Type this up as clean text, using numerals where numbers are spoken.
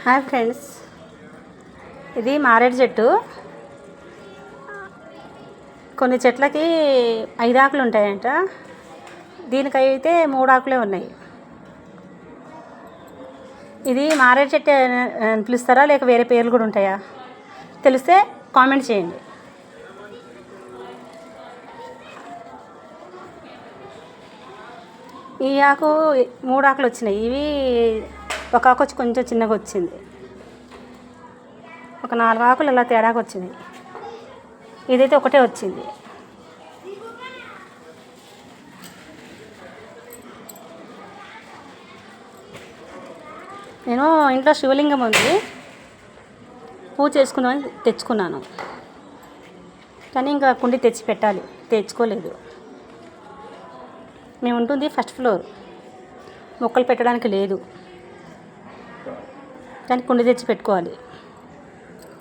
Hi friends, ఇది మారేడు చెట్టు. కొన్ని చెట్లకి 5 ఆకులు ఉంటాయంట, దీనికైతే 3 ఆకులే ఉన్నాయి. ఇది మారేడు చెట్టు అని పిలుస్తారా లేక వేరే పేర్లు కూడా ఉంటాయా? తెలిస్తే కామెంట్ చేయండి. ఈ ఆకు 3 ఆకులు వచ్చినాయి. ఇవి ఒక ఆకు వచ్చి కొంచెం చిన్నగా వచ్చింది. ఒక 4 ఆకులు అలా తేడాకు వచ్చినాయి. ఇదైతే ఒకటే వచ్చింది. నేను ఇంట్లో శివలింగం ఉంది, పూజ చేసుకుందామని తెచ్చుకున్నాను. కానీ ఇంకా కుండి తెచ్చి పెట్టాలి, తెచ్చుకోలేదు. మేము ఉంటుంది ఫస్ట్ ఫ్లోర్, మొక్కలు పెట్టడానికి లేదు, కానీ కుండి తెచ్చి పెట్టుకోవాలి.